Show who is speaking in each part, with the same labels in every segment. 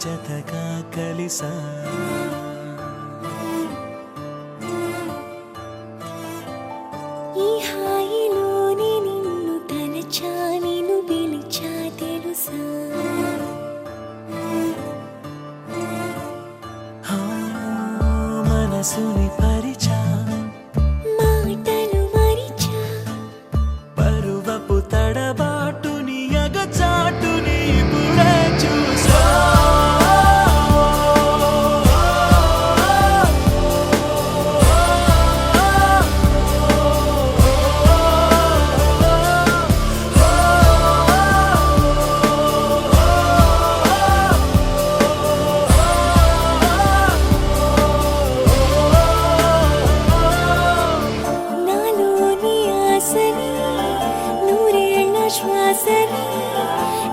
Speaker 1: జతగా కలిసా
Speaker 2: ఈ హాయిలోని నిన్ను తలచా నిన్ను పిలిచా తెలుసా
Speaker 1: మనసుని పరిచా
Speaker 2: మాటలు మరిచా
Speaker 1: పరువపు తడబాటుని అగచాటుని ఇప్పుడే చూసా
Speaker 2: నాలోని ఆశని నూరేళ్ల శ్వాసని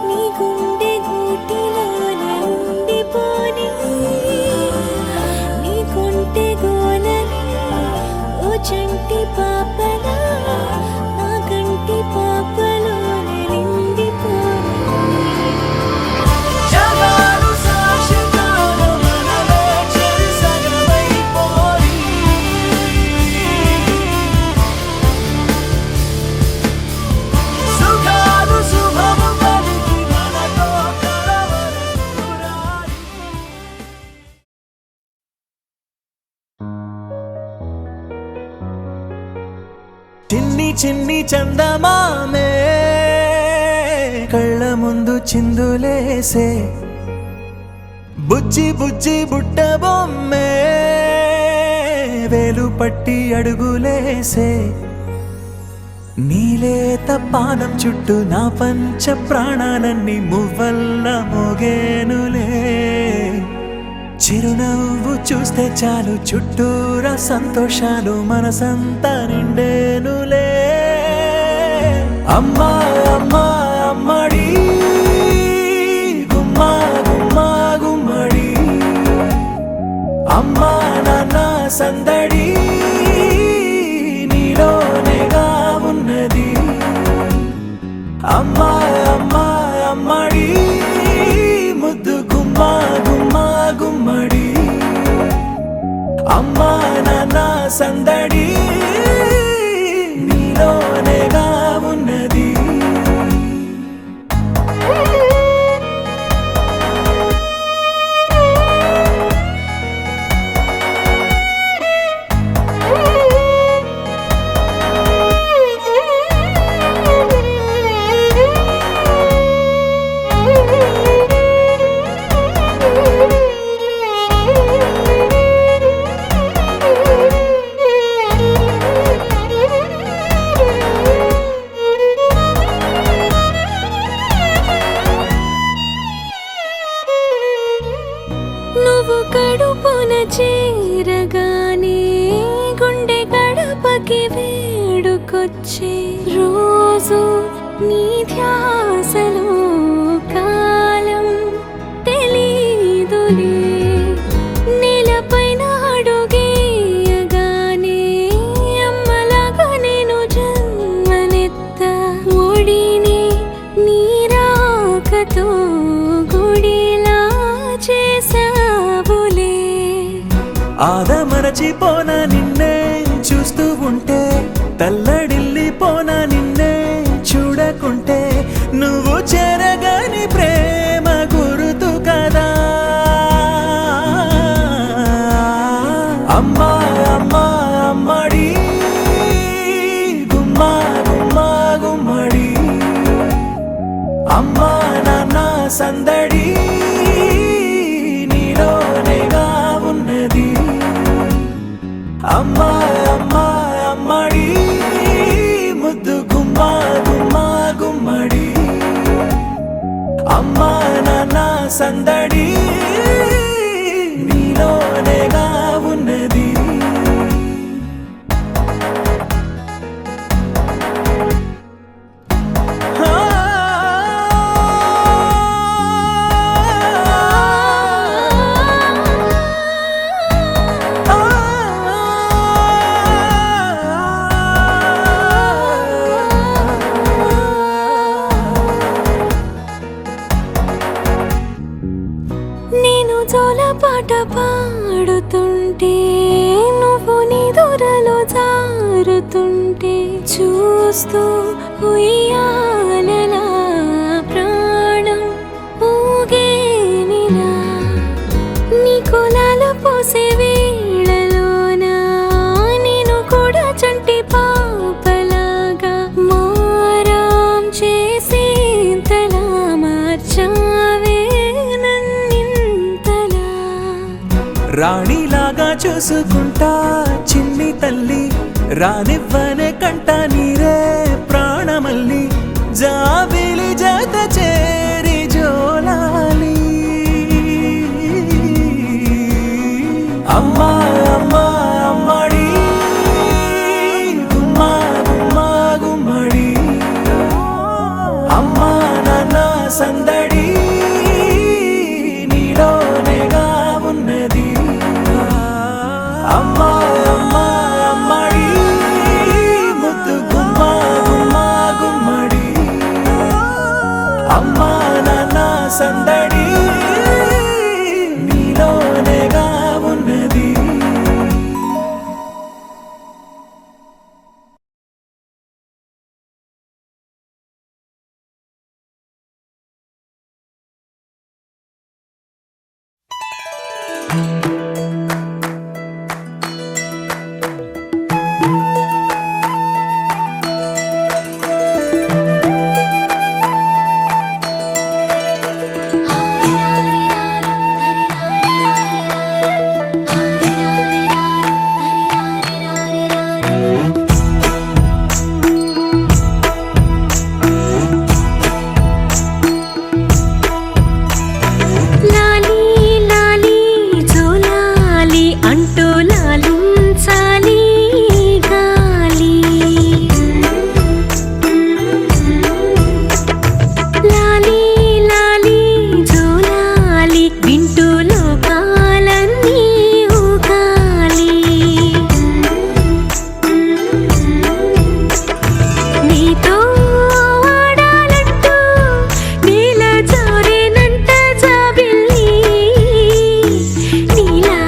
Speaker 2: నీ గుండె గూటిలోన ఉండిపోని నీ కొంటె గోలని ఓ చంటి పాపలా నా కంటి పాపలోన నిండిపోని
Speaker 1: జగాలు సాక్షిగాన మనలే చెరిసగమైపోయి సుఖాలు శుభము పలికి మనతో కలవరింపురాయి చిన్ని చిన్ని చందమామే కళ్ళ ముందు చిందులేసే బుజ్జి బుజ్జి బుట్ట బొమ్మే వేలు పట్టి అడుగులేసే నీలేత పానం చుట్టూ నా పంచ ప్రాణాలన్నీ మువ్వల్ల మోగేనులే చిరునవ్వు చూస్తే చాలు చుట్టూరా సంతోషాలు మనసంతా నిండేనులే అమ్మా అమ్మా అమ్మడి గుమ్మా గుమ్మా గుమ్మడి అమ్మా నాన్న సందడి నీలోనేగా ఉన్నది అమ్మా అమ్మా అమ్మడి ముద్దు గుమ్మా గుమ్మా గుమ్మడి అమ్మా నాన్న సందడి నీలోనేగా ఉన్నది
Speaker 2: నువ్వు కడుపున చేరగానే గుండె గడపకి వేడుకొచ్చే రోజు నీ ధ్యాసలో కాలం తెలీదులే నేలపైన అడుగేయగానే అమ్మలాగా నేను జన్మనెత్త ఒడిని నీ రాకతో గుడిలా చేసావులే
Speaker 1: ఆదమరచిపోన నిన్నే చూస్తూ ఉంటే తల్లడిల్లిపోన నిన్నే చూడకుంటే నువ్వు చెరగని ప్రేమ గురుతు కదా అమ్మా అమ్మా అమ్మడి గుమ్మా గుమ్మా గుమ్మడి అమ్మా నాన్న సందడి నీలోనేగా ఉన్నది అమ్మా అమ్మా అమ్మడి ముద్దు గుమ్మా గుమ్మా గుమ్మడి అమ్మా నాన్న సందడి నీలోనేగా ఉన్నది
Speaker 2: కలలో జారుతుంటే చూస్తూ ఉయ్యాలలా ప్రాణం ఊగేనిలా నీ కులాలు పోసే వేళలోనా నేను కూడా చంటి పాపలాగా మారాం చేసేంతలా మార్చావే నన్నింతలా
Speaker 1: రాణిలాగా చూసుకుంటా చిన్ని తల్లి రానివ్వనే కంట నీరే ప్రాణమల్లి జాబిలి జత చేరి జోలాలి అమ్మా అమ్మా అమ్మడి గుమ్మా గుమ్మా గుమ్మడి అమ్మా నాన్న సందడి నీలోనేగా ఉన్నది అమ్మా అమ్మా అమ్మడి ముద్దు గుమ్మా గుమ్మా గుమ్మడి అమ్మా నాన్న సందడి నీలోనేగా ఉన్నది
Speaker 2: లాలీ లాలీ జోలాలి అంటూ లాలించాలి గాలి లాలీ లాలీ జోలాలి వింటూ లోకాలన్నీ ఊగాలి నీతో ఆడాలంటూ నీల జారేనంట జాబిల్లి నీలా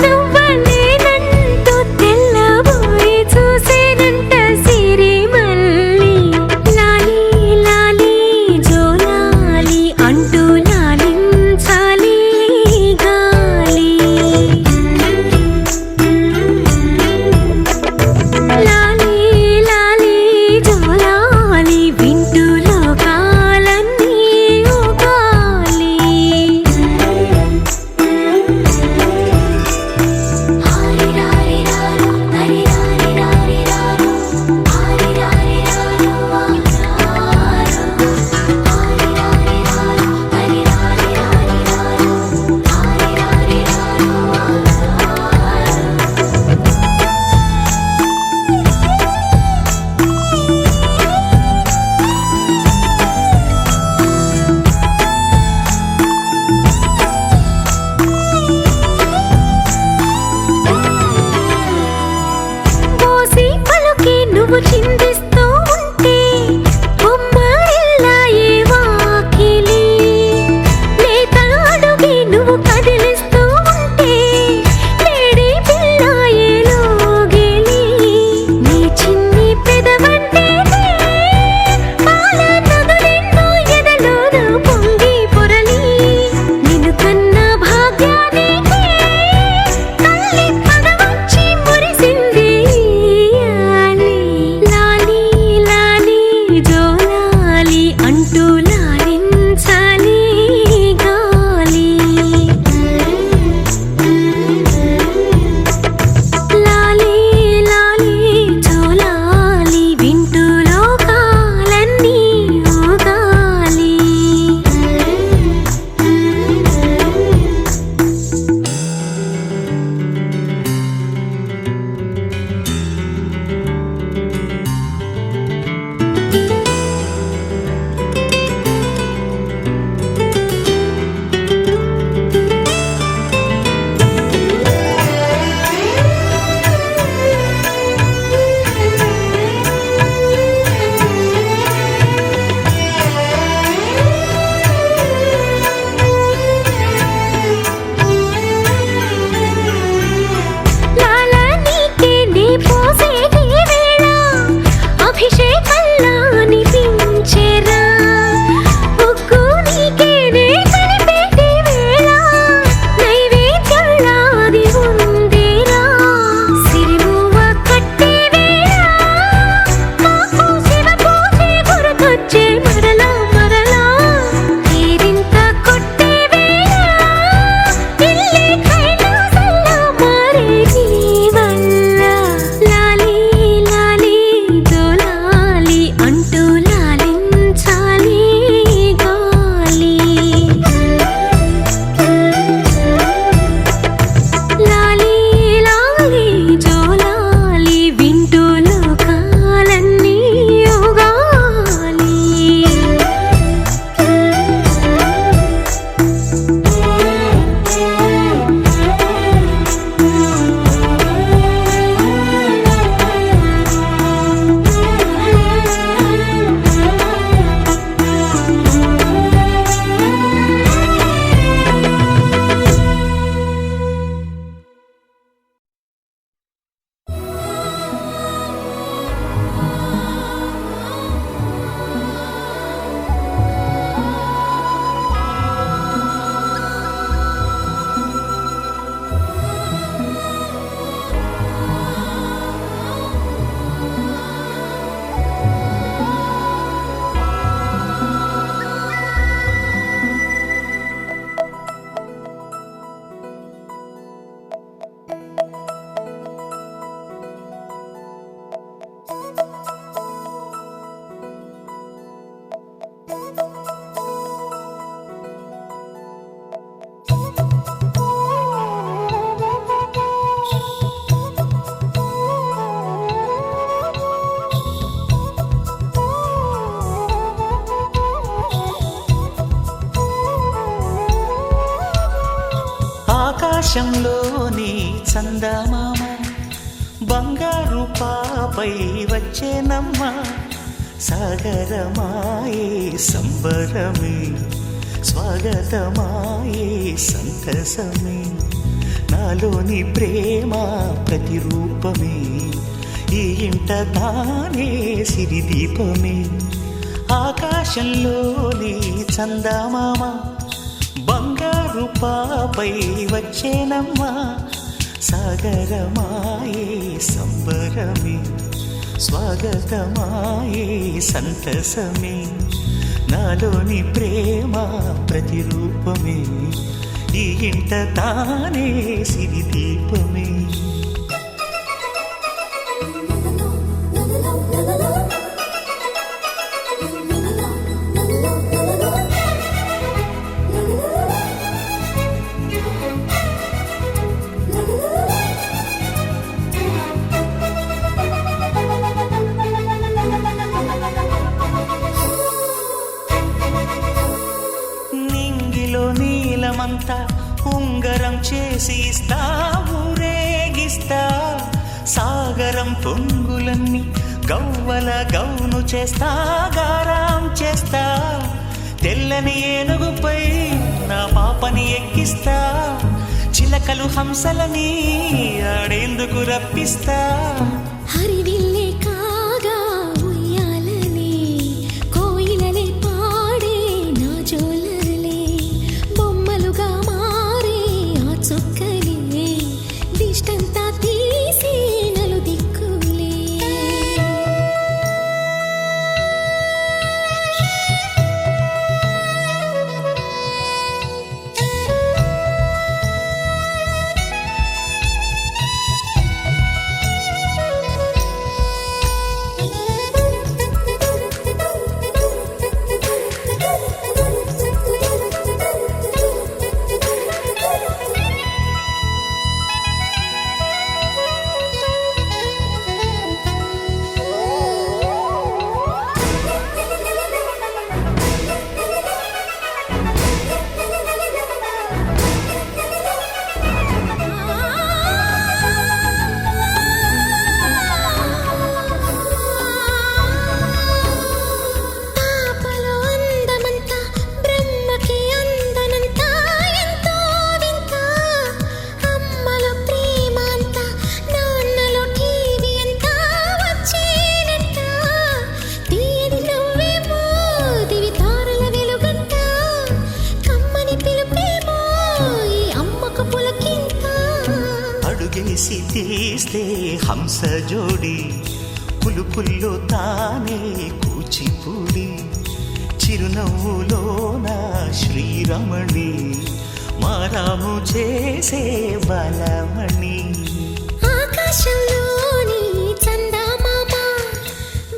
Speaker 2: నువ్వలేనంటూ తెల్లబోయి చూసేనంట సిరిమల్లి లాలీ లాలీ జోలాలి అంటూ లాలించాలి గాలి లాలీ లాలీ జోలాలి వింటూ లోకాలన్నీ ఊగాలి పోసి పలుకి నువ్వు చిందిస్తూ ఉంటే బొమ్మరిల్లాయే వాకిలి లేత అడుగి నువ్వు కదిలిస్తూ ఉంటే లేడి పిల్లాయే లోగిలి నీ చిన్ని పెదవంటేనే పాల నదులెన్నో ఎదలోన పొంగి పొరలి నిన్ను కన్న భాగ్యానికి తల్లి పదవచ్చి మురిసింది లాలీ
Speaker 3: ఆకాశంలోని చందమామ బంగారు పాపై వచ్చేనమ్మ సాగరమాయే సంబరమే స్వాగతమాయే సంతసమే నాలోని ప్రేమ ప్రతిరూపమే ఈ ఇంట తానే సిరిదీపమే ఆకాశంలోని చందమామ బంగారు పాపై వచ్చేనమ్మా సాగరమాయే సంబరమే స్వాగతమాయే సంతసమే నాలోని ప్రేమ ప్రతిరూపమే ఈ ఇంట తానే సిరిదీపమే నీలమంతా ఉంగరం చేసి ఇస్తా ఊరేగిస్తా సాగరం పొంగులన్నీ గవ్వల గౌను చేస్తా గారాం చేస్తా తెల్లని ఏనుగుపై నా పాపని ఎక్కిస్తా చిలకలు హంసలని ఆడేందుకు రప్పిస్తా
Speaker 2: హరివిల్లే కాగా ఉయ్యాలనే కోయిలనే పాడే నా జోలలే బొమ్మలుగా మారే ఆ చొక్కలే దిష్టంతా తీసి నలు దిక్కులే
Speaker 3: అడుగేసి తీస్తే హంస జోడి పులుపుల్లో తానే కూచిపూడి చిరునవ్వులోన శ్రీరమణి మారాము చేసే బలమణి
Speaker 2: ఆకాశంలోని చందమామ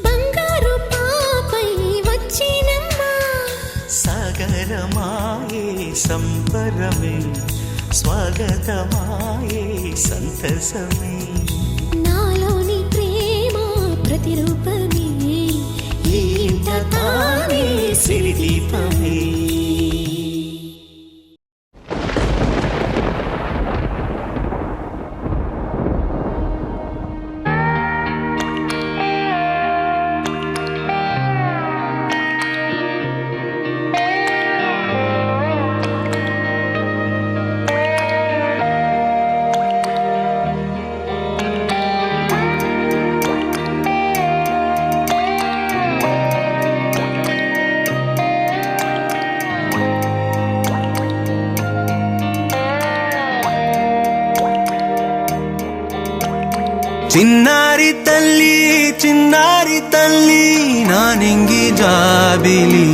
Speaker 2: బంగారు పాపై వచ్చినమ్మా
Speaker 3: సాగరమాయే సంబరమే స్వాగతమాయే సంతసమే
Speaker 2: నాలోని ప్రేమ ప్రతిరూపమే
Speaker 3: ఈ ఇంట తానే సిరిదీపమే
Speaker 1: చిన్నారి తల్లి నా నింగి జాబిలి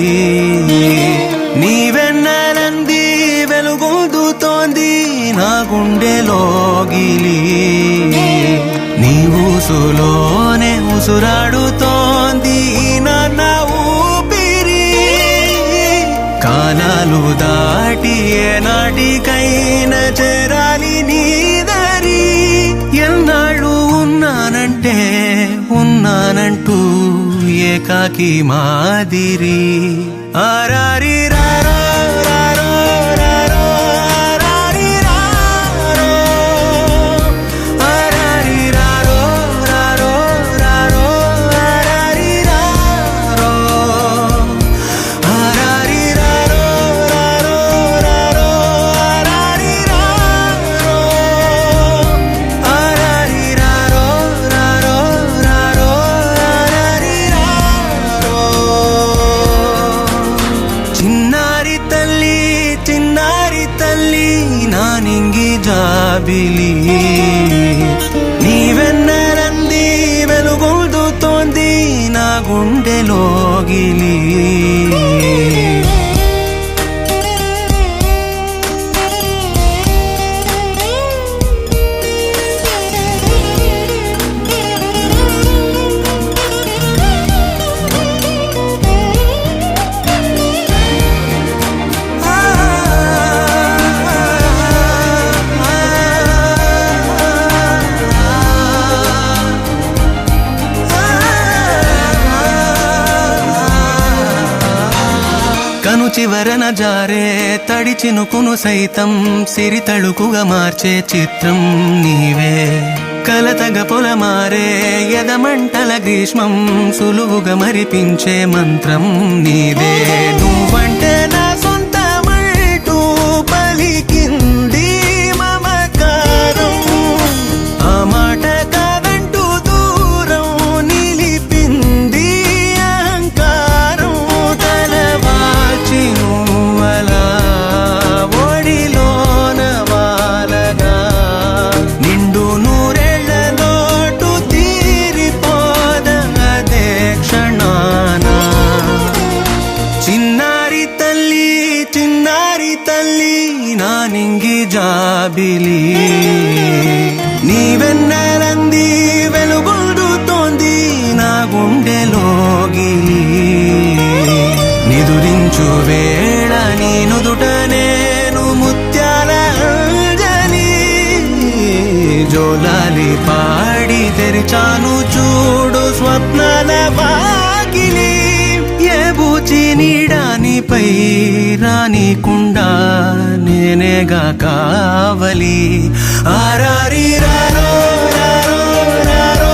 Speaker 1: నీవెన్నెలంది వెలుగొందుతోంది నా గుండెలోగిలి నీ ఊసులోనే ఉసురాడుతోంది నా ఊపిరి కాలాలు దాటి ఏనాటికైనా చేరాలి నీ దరి ఎన్నాళ్ళు ఉన్నానంటూ ఏకాకి మాదిరి ఆరారి రారో రారో రారో ఆరారి రారో జాబిలి నీవెన్నెలంది వెలుగొందుతోంది నా గుండెలోగిలి కను చివరన జారే తడి చినుకును సైతం సిరి తళుకుగా మార్చే చిత్రం నీవే కలతగ పొలమారే ఎదమంటల గ్రీష్మం సులువుగా మరిపించే మంత్రం నీదే నువ్వంటే నా సొంతమంటూ పలికింది మమకారం ఆ మాట కాదంటూ దూరం నిలిపింది అహంకారం తలవాచి నువ్వలా ఒడిలోన వాలగా నిండు నూరేళ్ల లోటు తీరిపోదదే క్షణానా చిన్నారి తల్లి నా నింగి జాబిలి నీవెన్నెలంది వెలుగొందుతోంది నా గుండెలోగిలి నిదురించు వేళ నీ నుదుట నేను ముత్యాల అంజలి జోలాలి పాడి తెరిచాను చూడు స్వప్నాల వాకిలి ఏ బూచి నీడానిపై రానికుండా నేనేగా కావలి ఆరారి రారో రారో రారో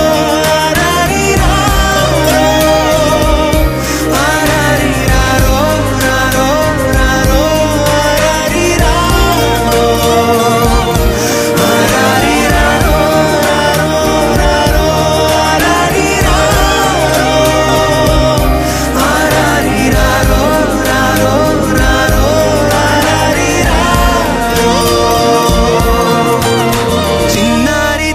Speaker 1: ఆరారి రారో ఆరారి రారో రారో రారో ఆరారి రారో ఆరారి రారో రారో రారో ఆరారి రారో ఆరారి రారో రారో రారో ఆరారి రారో చిన్నారి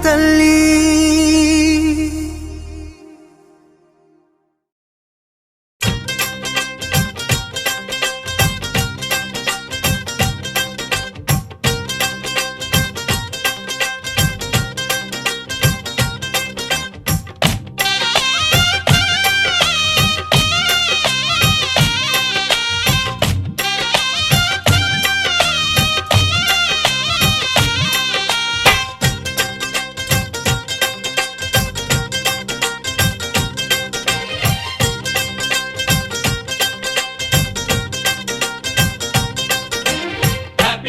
Speaker 1: తల్లి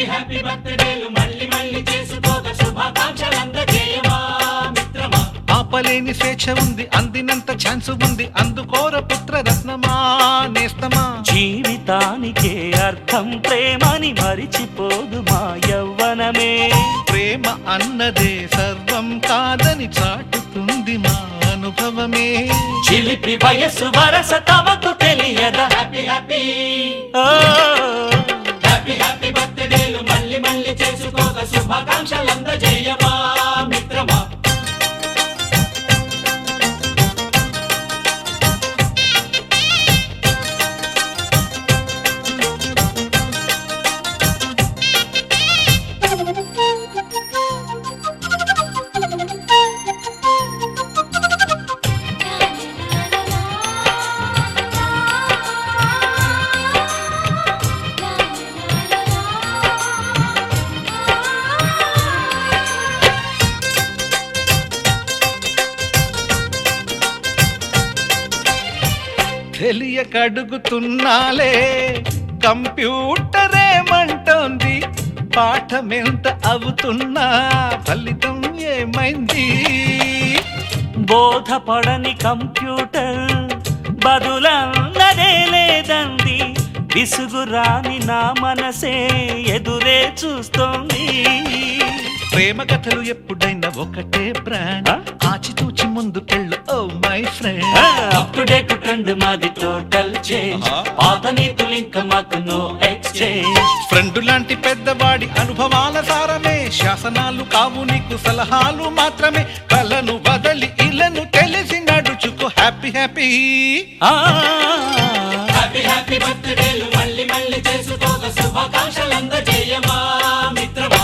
Speaker 4: హ్యాపీ బర్త్డేలు మళ్ళీ మళ్ళీ చేసుకోక శుభాకాంక్షలందజేయమా మిత్రమా
Speaker 5: ఆపలేని స్వేచ్ఛ ఉంది అందినంత ఛాన్స్ ఉంది అందుకోర పుత్ర రత్నమా నేస్తమా
Speaker 3: జీవితానికే అర్థం ప్రేమని మరిచిపోదు మా యవ్వనమే
Speaker 5: ప్రేమ అన్నదే సర్వం కాదని చాటుతుంది మా అనుభవమే
Speaker 3: చిలిపి వయస్సు వరస తమకు తెలియదా హ్యాపీ హ్యాపీ హ్యాపీ బర్త్డేలు మళ్ళీ మళ్ళీ చేసుకోక శుభాకాంక్షలందజేయమా మిత్రమా
Speaker 5: తెలియకడుగుతున్నాలే కంప్యూటరేమంటోంది పాఠమెంత అవుతున్నా ఫలితం ఏమైంది
Speaker 3: బోధపడని కంప్యూటర్ బదులన్నదే లేదంది విసుగురాని నా మనసే ఎదురే చూస్తోంది
Speaker 5: ప్రేమ కథలు ఎప్పుడైనా ఒకటే బ్రాండ్ ఆచితూచి ముందుకెళ్ళు oh my friend
Speaker 3: up to date trend మాది టోటల్ చేంజ్ పాత నీతులు ఇంకా మాకు నో ఎక్స్చేంజ్
Speaker 5: ఫ్రెండ్ లాంటి పెద్దవాడి అనుభవాల సారమే శాసనాలు కావు నీకు సలహాలు మాత్రమే కలను వదలి ఇలను తెలిసి నడుచుకో హ్యాపీ హ్యాపీ
Speaker 4: హ్యాపీ హ్యాపీ బర్త్డేలు మళ్ళీ మళ్ళీ చేసుకోక శుభాకాంక్షలు అందజేయమా మిత్రమా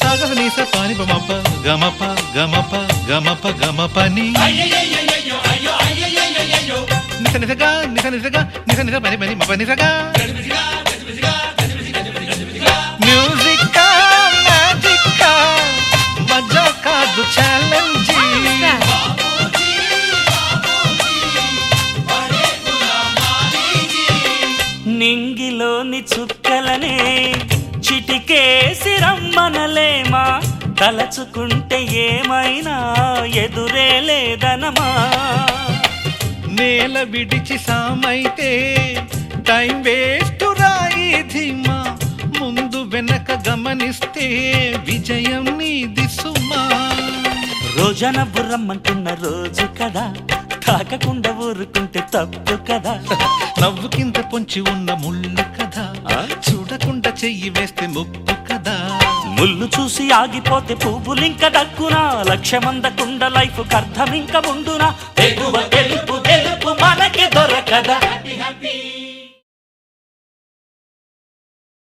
Speaker 5: సాగస నీస పాని బమప గమప గమప గమప గమపని
Speaker 4: అయ్యయ్యయ్యయ్యో అయ్యో అయ్యయ్యయ్యో
Speaker 5: నిస నిసగా నిస నిసగా నిస నిస పని పని మప నిసగా మ్యూజిక్ మ్యాజిక్ మజా కాదు ఛాలెంజ్
Speaker 3: నింగిలోని చుక్కలనే చిటికేసి రమ్మనలేమా తలచుకుంటే ఏమైనా ఎదురే లేదనమా
Speaker 5: నేల విడిచి సామైతే టైం వేస్ట్ రాయి ధీమా ముందు వెనక గమనిస్తే విజయం నీది సుమా
Speaker 3: రోజన బుర్రమ్మంటున్న రోజు కదా తాకకుండా ఊరుకుంటే తప్పు కదా
Speaker 5: నవ్వు కింద పొంచి ఉన్న ముళ్ళు కదా చూడకుండా చెయ్యి వేస్తే ముప్పు కదా
Speaker 3: ముళ్ళు చూసి ఆగిపోతే పువ్వులింక దక్కునా లక్ష్యమందకుండా లైఫ్ అర్థం ఇంక ఉండునా ఎగువ గెలుపు గెలుపు మనకి దొరకదా
Speaker 4: హ్యాపీ